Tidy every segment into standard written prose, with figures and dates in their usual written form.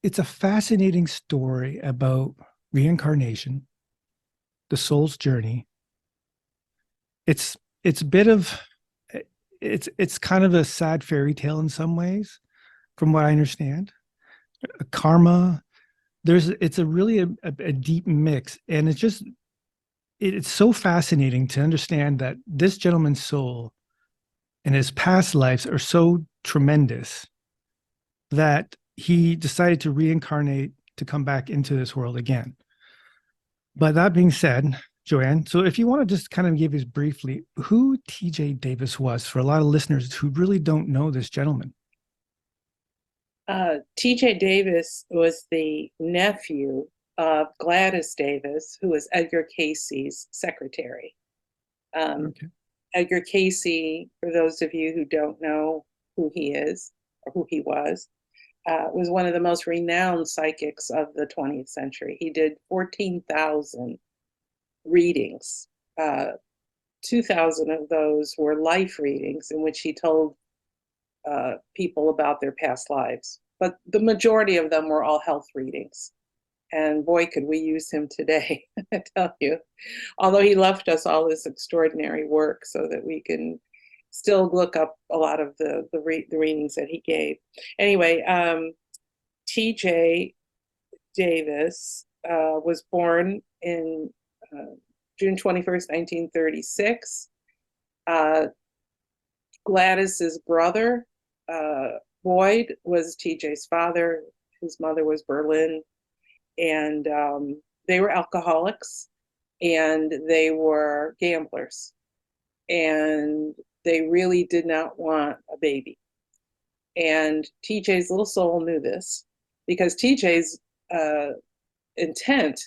it's a fascinating story about reincarnation, the soul's journey. It's a bit of it's kind of a sad fairy tale in some ways, from what I understand. Karma, it's a really a deep mix, and it's so fascinating to understand that this gentleman's soul and his past lives are so tremendous that he decided to reincarnate to come back into this world again. But that being said, Joanne, so if you want to just kind of give us briefly who TJ Davis was for a lot of listeners who really don't know this gentleman. TJ Davis was the nephew of Gladys Davis, who was Edgar Cayce's secretary. Okay. Edgar Cayce, for those of you who don't know who he is or who he was one of the most renowned psychics of the 20th century. He did 14,000 readings. 2,000 of those were life readings in which he told people about their past lives. But the majority of them were all health readings. And boy, could we use him today, I tell you. Although he left us all this extraordinary work so that we can still look up a lot of the readings that he gave. Anyway, TJ Davis was born in June 21st, 1936. Gladys's brother, Boyd, was TJ's father. His mother was Berlin. And they were alcoholics, and they were gamblers. And they really did not want a baby. And TJ's little soul knew this, because TJ's intent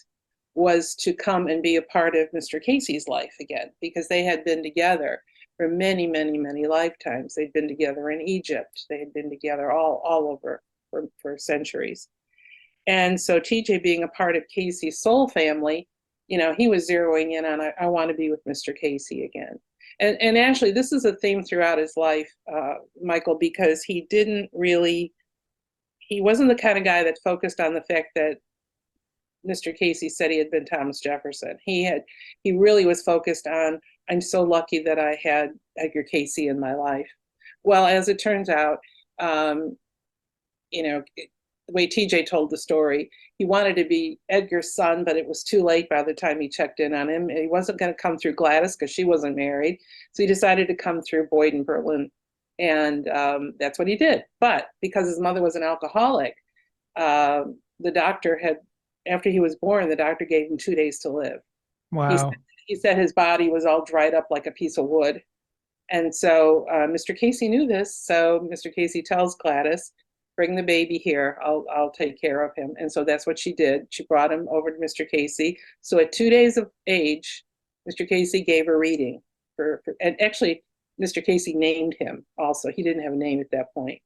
was to come and be a part of Mr. Cayce's life again, because they had been together for many, many, many lifetimes. They'd been together in Egypt. They had been together all over for centuries. And so TJ, being a part of Cayce's soul family, he was zeroing in on, I want to be with Mr. Cayce again. And actually, this is a theme throughout his life, Michael, because he wasn't the kind of guy that focused on the fact that Mr. Cayce said he had been Thomas Jefferson. He really was focused on, I'm so lucky that I had Edgar Cayce in my life. Well, as it turns out, the way TJ told the story, he wanted to be Edgar's son, but it was too late by the time he checked in on him. He wasn't going to come through Gladys because she wasn't married. So he decided to come through Boyd in Berlin. And that's what he did. But because his mother was an alcoholic, the doctor after he was born, the doctor gave him 2 days to live. Wow. He said his body was all dried up like a piece of wood. And so Mr. Cayce knew this. So Mr. Cayce tells Gladys, bring the baby here, I'll take care of him. And so that's what she did. She brought him over to Mr. Cayce. So at 2 days of age, Mr. Cayce gave a reading and actually Mr. Cayce named him also. He didn't have a name at that point.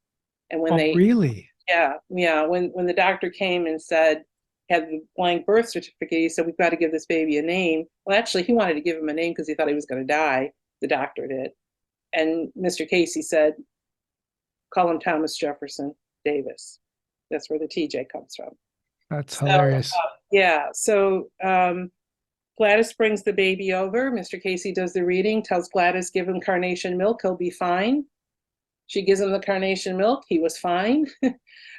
And when really? Yeah. When the doctor came and had the blank birth certificate, he said, we've got to give this baby a name. Well, actually, he wanted to give him a name because he thought he was going to die. The doctor did. And Mr. Cayce said, call him Thomas Jefferson Davis. That's where the TJ comes from. That's hilarious. So Gladys brings the baby over. Mr. Cayce does the reading, tells Gladys, give him carnation milk, he'll be fine. She gives him the carnation milk, he was fine.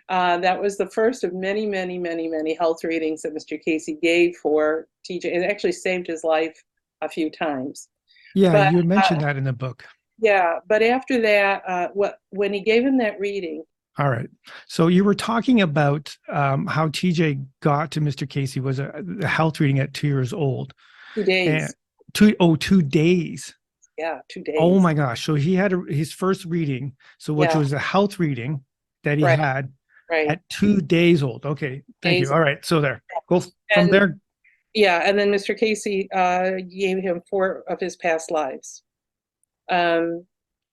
That was the first of many, many, many, many health readings that Mr. Cayce gave for TJ. It actually saved his life a few times. Yeah, you mentioned that in the book. Yeah, but after that, when he gave him that reading. All right. So you were talking about how TJ got to Mr. Cayce was a health reading at 2 years old. 2 days. And 2 days. Yeah, 2 days. Oh my gosh. So he had his first reading, which was a health reading that he had at 2 days old. Okay. Thank you. All right. So there. Go from there. Yeah. And then Mr. Cayce gave him 4 of his past lives.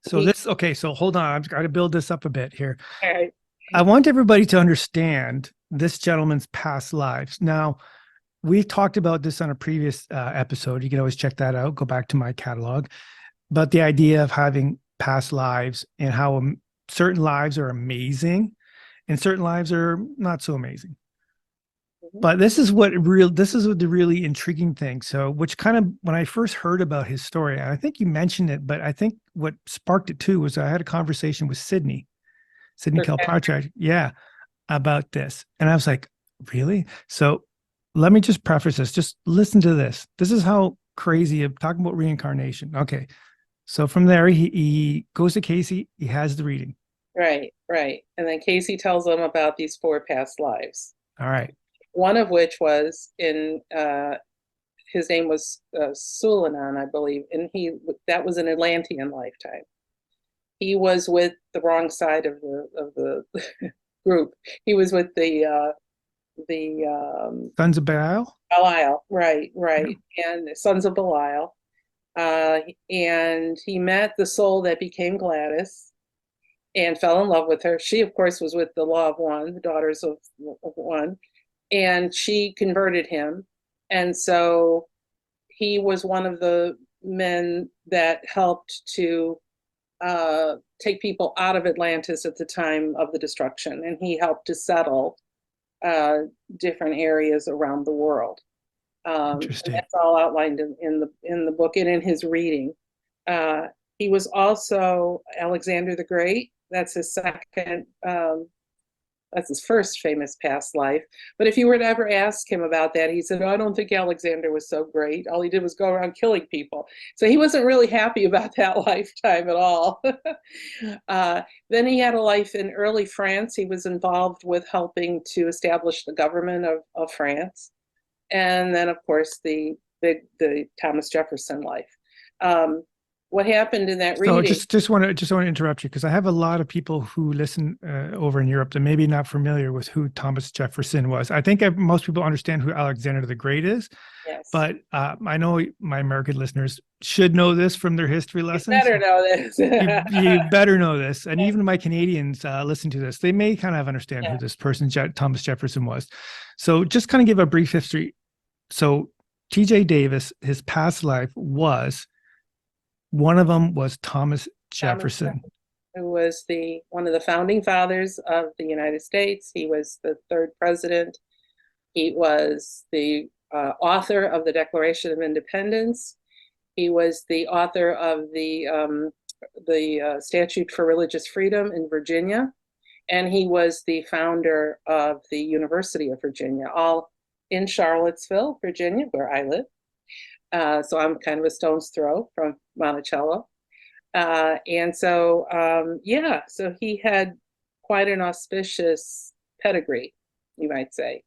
So hold on. I've got to build this up a bit here. All right. I want everybody to understand this gentleman's past lives. Now, we talked about this on a previous episode. You can always check that out. Go back to my catalog. But the idea of having past lives and how certain lives are amazing and certain lives are not so amazing. Mhm. But this is what the really intriguing thing. So, which kind of when I first heard about his story, I think you mentioned it, but I think what sparked it too was I had a conversation with Sydney Okay. Kilpatrick, yeah, about this. And I was like, really? So let me just preface this. Just listen to this. This is how crazy I'm talking about reincarnation. Okay. So from there, he goes to Casey. He has the reading. Right, right. And then Casey tells them about these four past lives. All right. One of which was in his name was Sulanan, I believe, and that was an Atlantean lifetime. He was with the wrong side of the group. He was with the Sons of Belial. Belial, right, Yeah. right, and Sons of Belial. And he met the soul that became Gladys and fell in love with her. She, of course, was with the Law of One, the Daughters of One, and she converted him. And so he was one of the men that helped to take people out of Atlantis at the time of the destruction, and he helped to settle uh, different areas around the world. And Interesting. that's all outlined in the book and in his reading. Uh, he was also Alexander the Great. That's his second. That's his first famous past life. But if you were to ever ask him about that, he said, "Oh, I don't think Alexander was so great. All he did was go around killing people." So he wasn't really happy about that lifetime at all. Then he had a life in early France. He was involved with helping to establish the government of France. And then, of course, the Thomas Jefferson life. Um, what happened in that So reading? just want to interrupt you because I have a lot of people who listen over in Europe that may be not familiar with who Thomas Jefferson was. I think most people understand who Alexander the Great is, Yes, but I know my American listeners should know this from their history you lessons. better know this. You better know this, and even my Canadians listen to this. They may kind of understand Yeah. who this person Thomas Jefferson was. So just kind of give a brief history. So T.J. Davis, his past life was one of them was Thomas Thomas Jefferson. Jefferson, who was the one of the founding fathers of the United States. He was the third president. He was the author of the Declaration of Independence. He was the author of the Statute for Religious Freedom in Virginia, and he was the founder of the University of Virginia, all in Charlottesville, Virginia, where I live. So I'm kind of a stone's throw from Monticello. And so, yeah, so he had quite an auspicious pedigree, you might say.